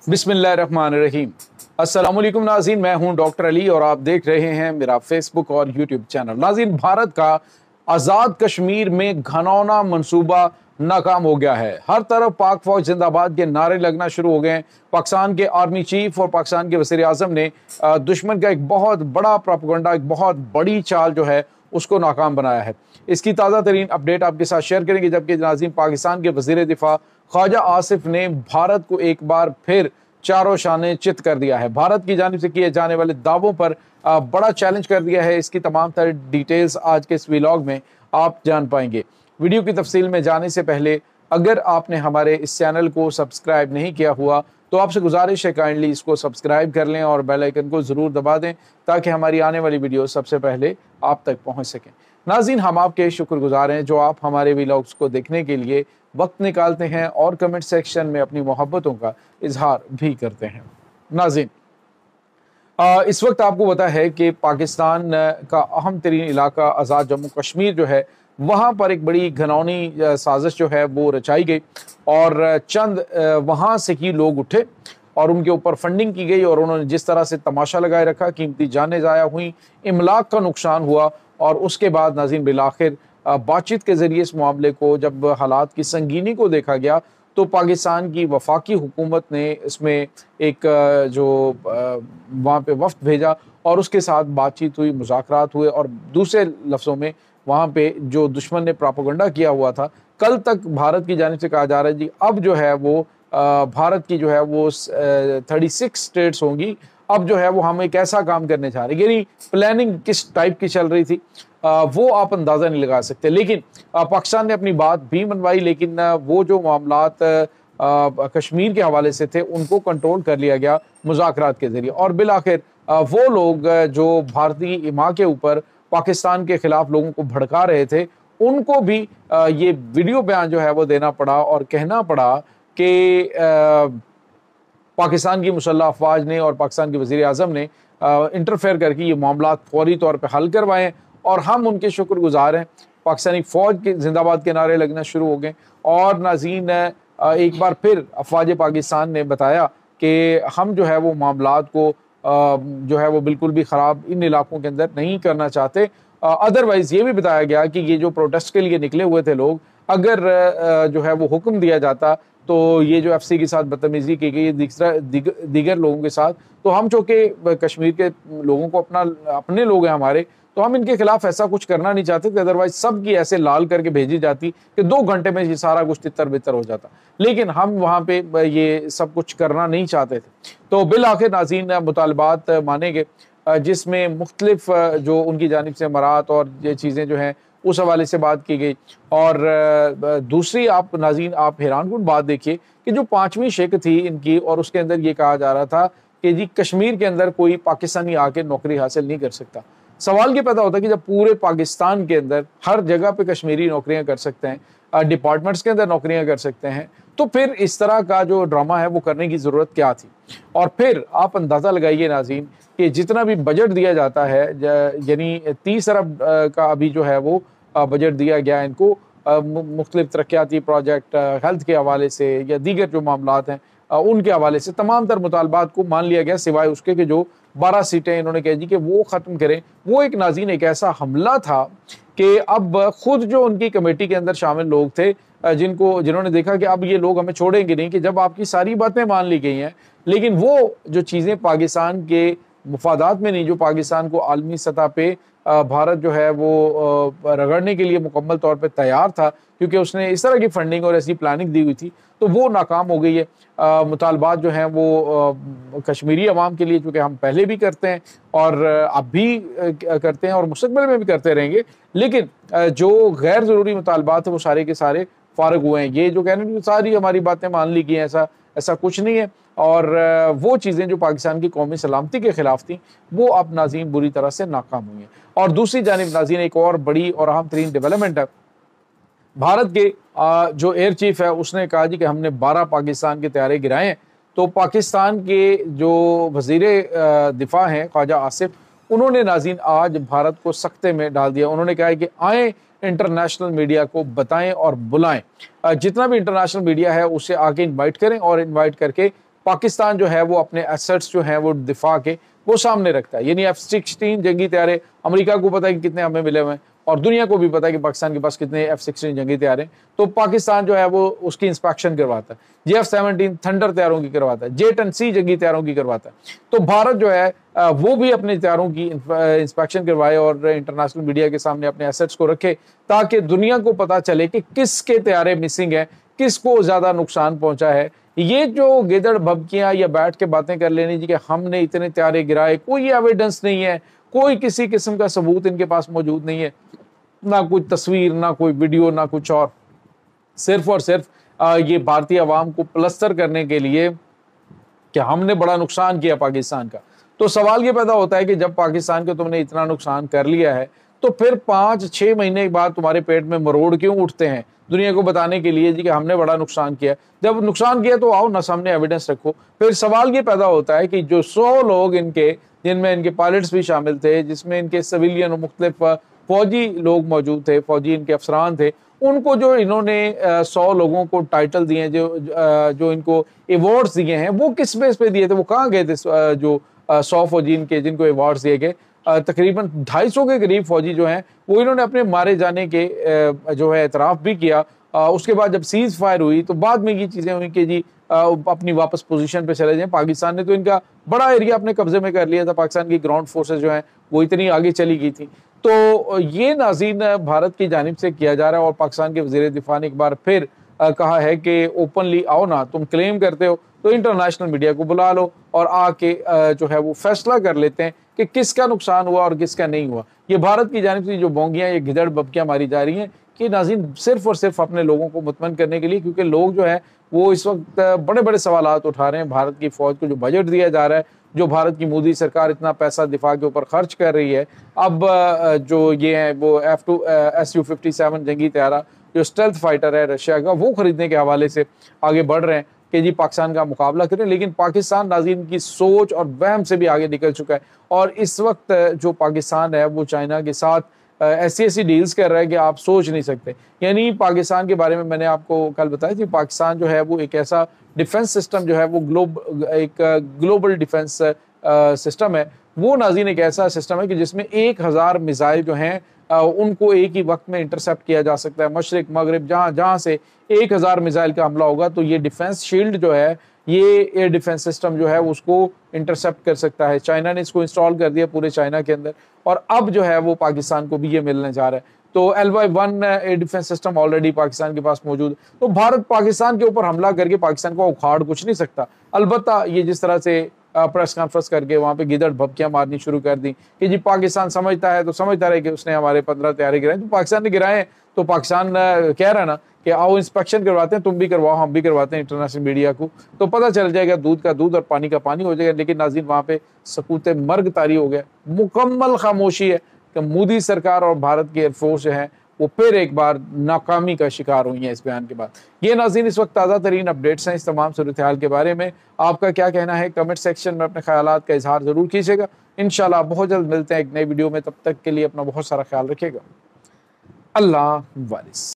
बिस्मिल्लाहिर्रहमानिर्रहीम। अस्सलामुअलैकुम नाज़रीन, मैं हूं डॉक्टर अली और आप देख रहे हैं मेरा फेसबुक और यूट्यूब चैनल। नाज़रीन, भारत का आज़ाद कश्मीर में घनौना मंसूबा नाकाम हो गया है। हर तरफ पाक फौज जिंदाबाद के नारे लगना शुरू हो गए हैं। पाकिस्तान के आर्मी चीफ और पाकिस्तान के वज़ीर आज़म ने दुश्मन का एक बहुत बड़ा प्रोपेगेंडा, एक बहुत बड़ी चाल जो है उसको नाकाम बनाया है। इसकी ताज़ा तरीन अपडेट आपके साथ शेयर करेंगे। जबकि नाज़रीन, पाकिस्तान के वज़ीर दिफा ख्वाजा आसिफ ने भारत को एक बार फिर चारों शाने चित कर दिया है। भारत की जानिब से किए जाने वाले दावों पर बड़ा चैलेंज कर दिया है। इसकी तमाम तरह डिटेल्स आज के इस व्लॉग में आप जान पाएंगे। वीडियो की तफसील में जाने से पहले अगर आपने हमारे इस चैनल को सब्सक्राइब नहीं किया हुआ तो आपसे गुजारिश है काइंडली इसको सब्सक्राइब कर लें और बेल आइकन को ज़रूर दबा दें ताकि हमारी आने वाली वीडियो सबसे पहले आप तक पहुंच सकें। नाज़रीन, हम आपके शुक्रगुजार हैं जो आप हमारे व्लॉग्स को देखने के लिए वक्त निकालते हैं और कमेंट सेक्शन में अपनी मोहब्बतों का इजहार भी करते हैं। नाज़रीन, इस वक्त आपको पता है कि पाकिस्तान का अहम तरीन इलाका आज़ाद जम्मू कश्मीर जो है वहाँ पर एक बड़ी घनौनी साजिश जो है वो रचाई गई और चंद वहाँ से ही लोग उठे और उनके ऊपर फंडिंग की गई और उन्होंने जिस तरह से तमाशा लगाए रखा, कीमती जानें ज़ाया हुई, इमलाक का नुकसान हुआ और उसके बाद नाज़रीन बिलाखिर बातचीत के ज़रिए इस मामले को जब हालात की संगीनी को देखा गया तो पाकिस्तान की वफाकी हुकूमत ने इसमें एक जो वहाँ पे वफ्द भेजा और उसके साथ बातचीत हुई, मुज़ाकरात हुए और दूसरे लफ्ज़ों में वहाँ पे जो दुश्मन ने प्रोपेगेंडा किया हुआ था, कल तक भारत की जानिब से कहा जा रहा है जी अब जो है वो भारत की जो है वो 36 स्टेट्स होंगी। अब जो है वो हम एक ऐसा काम करने जा रहे हैं, यानी प्लानिंग किस टाइप की चल रही थी वो आप अंदाज़ा नहीं लगा सकते। लेकिन पाकिस्तान ने अपनी बात भी मनवाई, लेकिन वो जो मामलात कश्मीर के हवाले से थे उनको कंट्रोल कर लिया गया मुज़ाकरात के ज़रिए और बिलाखिर वो लोग जो भारतीय इमा के ऊपर पाकिस्तान के ख़िलाफ़ लोगों को भड़का रहे थे उनको भी ये वीडियो बयान जो है वो देना पड़ा और कहना पड़ा कि पाकिस्तान की मुसल्लह अफवाज ने और पाकिस्तान के वज़ीर आज़म ने इंटरफेयर करके ये मामलात फौरी तौर पर हल करवाएं और हम उनके शुक्रगुजार हैं। पाकिस्तानी फ़ौज के जिंदाबाद के नारे लगना शुरू हो गए और नाज़रीन एक बार फिर अफवाज पाकिस्तान ने बताया कि हम जो है वो मामलात को जो है वो बिल्कुल भी ख़राब इन इलाकों के अंदर नहीं करना चाहते। अदरवाइज़ ये भी बताया गया कि ये जो प्रोटेस्ट के लिए निकले हुए थे लोग, अगर जो है वो हुक्म दिया जाता तो ये जो एफसी के साथ बदतमीज़ी की गई दीगर लोगों के साथ, तो हम चूँकि कश्मीर के लोगों को अपने लोग हैं हमारे, तो हम इनके खिलाफ ऐसा कुछ करना नहीं चाहते थे। अदरवाइज सब की ऐसे लाल करके भेजी जाती कि 2 घंटे में ये सारा कुछ तितर बितर हो जाता, लेकिन हम वहाँ पे ये सब कुछ करना नहीं चाहते थे। तो बिल आखिर नाज़रीन मुतालबात माने गए जिसमें मुख्तलिफ जो उनकी जानिब से मराहत और ये चीज़ें जो हैं उस हवाले से बात की गई। और दूसरी आप नाज़रीन आप हैरानकुन बात देखिए कि जो 5वीं शिक थी इनकी और उसके अंदर ये कहा जा रहा था कि जी कश्मीर के अंदर कोई पाकिस्तानी आके नौकरी हासिल नहीं कर सकता। सवाल ये पैदा होता है कि जब पूरे पाकिस्तान के अंदर हर जगह पे कश्मीरी नौकरियां कर सकते हैं, डिपार्टमेंट्स के अंदर नौकरियां कर सकते हैं, तो फिर इस तरह का जो ड्रामा है वो करने की ज़रूरत क्या थी। और फिर आप अंदाज़ा लगाइए नाज़रीन कि जितना भी बजट दिया जाता है, यानी 30 अरब का अभी जो है वो बजट दिया गया इनको मुख्तलिफ तरक्याती प्रोजेक्ट, हेल्थ के हवाले से या दीगर जो मामलात हैं उनके हवाले से तमाम तर मुतालबात को मान लिया गया सिवाय उसके कि जो 12 सीटें इन्होंने कह दी कि वो ख़त्म करें। वो एक नाज़रीन एक ऐसा हमला था कि अब खुद जो उनकी कमेटी के अंदर शामिल लोग थे जिन्होंने देखा कि अब ये लोग हमें छोड़ेंगे नहीं, कि जब आपकी सारी बातें मान ली गई हैं लेकिन वो जो चीज़ें पाकिस्तान के मुफादात में नहीं, जो पाकिस्तान को आलमी सतह पे भारत जो है वो रगड़ने के लिए मुकम्मल तौर पे तैयार था क्योंकि उसने इस तरह की फंडिंग और ऐसी प्लानिंग दी हुई थी, तो वो नाकाम हो गई है। मुतालबात जो हैं वो कश्मीरी अवाम के लिए, चूँकि हम पहले भी करते हैं और अब भी करते हैं और मुस्तकबिल में भी करते रहेंगे, लेकिन जो गैर ज़रूरी मुतालबात हैं वो सारे के सारे फ़ारिग हुए हैं। ये जो कहने की सारी हमारी बातें मान ली गई हैं, ऐसा कुछ नहीं है। और वो चीज़ें जो पाकिस्तान की कौमी सलामती के ख़िलाफ़ थी वो अब नाज़रीन बुरी तरह से नाकाम हुई हैं। और दूसरी जानिब नाज़रीन एक और बड़ी और अहम तरीन डेवलपमेंट है, भारत के जो एयर चीफ है उसने कहा जी कि हमने 12 पाकिस्तान के तैयारे गिराए हैं। तो पाकिस्तान के जो वज़ीर दिफा हैं ख्वाजा आसिफ, उन्होंने नाज़रीन आज भारत को सख्ते में डाल दिया। उन्होंने कहा है कि आए इंटरनेशनल मीडिया को बताएं और बुलाएं, जितना भी इंटरनेशनल मीडिया है उसे आगे इनवाइट करें और इनवाइट करके पाकिस्तान जो है वो अपने एसेट्स जो हैं वो दिफा के वो सामने रखता है। यानी F-16 जंगी तैयारे अमेरिका को पता है कि कितने हमें मिले हुए हैं और दुनिया को भी पता है कि पाकिस्तान के पास कितने F-16 जंगी तैयारे हैं। तो पाकिस्तान जो है वो उसकी इंस्पेक्शन करवाता है, JF-17 थंडर तैयारों की करवाता है, J-10C जंगी तैयारों की करवाता है। तो भारत जो है वो भी अपने तैयारों की इंस्पेक्शन करवाए और इंटरनेशनल मीडिया के सामने अपने एसेट्स को रखे, ताकि दुनिया को पता चले कि किसके तैयारे मिसिंग है, किसको ज्यादा नुकसान पहुंचा है। ये जो गिदड़ भबकियां या बैठ के बातें कर लेनी जी कि हमने इतने तैयारे गिराए, कोई एविडेंस नहीं है, कोई किसी किस्म का सबूत इनके पास मौजूद नहीं है, ना कोई तस्वीर, ना कोई वीडियो, ना कुछ और। सिर्फ और सिर्फ ये भारतीय आवाम को प्लस्तर करने के लिए कि हमने बड़ा नुकसान किया पाकिस्तान का। तो सवाल ये पैदा होता है कि जब पाकिस्तान को तुमने इतना नुकसान कर लिया है तो फिर 5-6 महीने के बाद तुम्हारे पेट में मरोड़ क्यों उठते हैं दुनिया को बताने के लिए जी कि हमने बड़ा नुकसान किया। जब नुकसान किया तो आओ ना सामने एविडेंस रखो। फिर सवाल ये पैदा होता है कि जो 100 लोग इनके, जिनमें इनके पायलट्स भी शामिल थे, जिसमें इनके सिविलियन और मुख्तलिफ फौजी लोग मौजूद थे, फौजी इनके अफसरान थे, उनको जो इन्होंने 100 लोगों को टाइटल दिए, जो इनको अवार्ड्स दिए हैं, वो किस बेस पे दिए थे, वो कहाँ गए थे? जो 100 फौजी इनके जिनको अवार्ड्स दिए गए, तकरीबन 250 के करीब फौजी जो हैं वो इन्होंने अपने मारे जाने के जो है एतराफ़ भी किया। उसके बाद जब सीज फायर हुई तो बाद में ये चीज़ें हुई कि जी अपनी वापस पोजीशन पे चले जाएं। पाकिस्तान ने तो इनका बड़ा एरिया अपने कब्जे में कर लिया था, पाकिस्तान की ग्राउंड फोर्सेस जो हैं वो इतनी आगे चली गई थी। तो ये नाज़रीन भारत की जानिब से किया जा रहा है और पाकिस्तान के वज़ीर दिफा ने एक बार फिर कहा है कि ओपनली आओ ना, तुम क्लेम करते हो तो इंटरनेशनल मीडिया को बुला लो और आके जो है वो फैसला कर लेते हैं कि किसका नुकसान हुआ और किसका नहीं हुआ। ये भारत की जानिब से जो बोंगियां, ये गिदड़ बबकियां मारी जा रही हैं कि नाज़रीन सिर्फ और सिर्फ अपने लोगों को मुतमईन करने के लिए, क्योंकि लोग जो है वो इस वक्त बड़े बड़े सवालात उठा रहे हैं। भारत की फौज को जो बजट दिया जा रहा है, जो भारत की मोदी सरकार इतना पैसा दिफा के ऊपर खर्च कर रही है, अब जो ये है वो Su-57 जंगी तैयारा जो स्टेल्थ फाइटर है रशिया का, वो खरीदने के हवाले से आगे बढ़ रहे हैं कि जी पाकिस्तान का मुकाबला करें। लेकिन पाकिस्तान नाज़रीन की सोच और वहम से भी आगे निकल चुका है और इस वक्त जो पाकिस्तान है वो चाइना के साथ ऐसी डील्स कर रहा है कि आप सोच नहीं सकते। यानी पाकिस्तान के बारे में मैंने आपको कल बताया कि पाकिस्तान जो है वो एक ऐसा डिफेंस सिस्टम जो है वो ग्लोबल डिफेंस सिस्टम है। वो नाज़रीन एक ऐसा सिस्टम है कि जिसमें 1000 मिसाइल जो हैं उनको एक ही वक्त में इंटरसेप्ट किया जा सकता है। मशरिक मगरिब जहाँ से 1000 मिसाइल का हमला होगा तो ये डिफेंस शील्ड जो है, ये एयर डिफेंस सिस्टम जो है उसको इंटरसेप्ट कर सकता है। चाइना ने इसको इंस्टॉल कर दिया पूरे चाइना के अंदर और अब जो है वो पाकिस्तान को भी ये मिलने जा रहा है। तो LY-1 air defence system already Pakistan के पास मौजूद है। तो भारत पाकिस्तान के ऊपर हमला करके पाकिस्तान को उखाड़ कुछ नहीं सकता। अलबत्ता ये जिस तरह से प्रेस कॉन्फ्रेंस करके वहाँ पे गिदड़ भबकियां मारनी शुरू कर दी कि जी पाकिस्तान समझता है, तो समझता रहे कि उसने हमारे 15 तैयारे गिराए, तो पाकिस्तान ने गिराए हैं। तो पाकिस्तान कह रहा है ना कि आओ इंस्पेक्शन करवाते हैं, तुम भी करवाओ, हम भी करवाते हैं इंटरनेशनल मीडिया को, तो पता चल जाएगा, दूध का दूध और पानी का पानी हो जाएगा। लेकिन नाज़रीन वहाँ पे सकूत मर्ग तारी हो गया, मुकम्मल खामोशी है कि मोदी सरकार और भारत की एयरफोर्स जो है वो फिर एक बार नाकामी का शिकार हुई है इस बयान के बाद। ये नाज़रीन इस वक्त ताज़ा तरीन अपडेट्स हैं इस तमाम सूरत हाल के बारे में। आपका क्या कहना है कमेंट सेक्शन में अपने ख्यालात का इजहार ज़रूर कीजिएगा। इंशाल्लाह बहुत जल्द मिलते हैं एक नई वीडियो में, तब तक के लिए अपना बहुत सारा ख्याल रखिएगा। अल्लाह वारिस।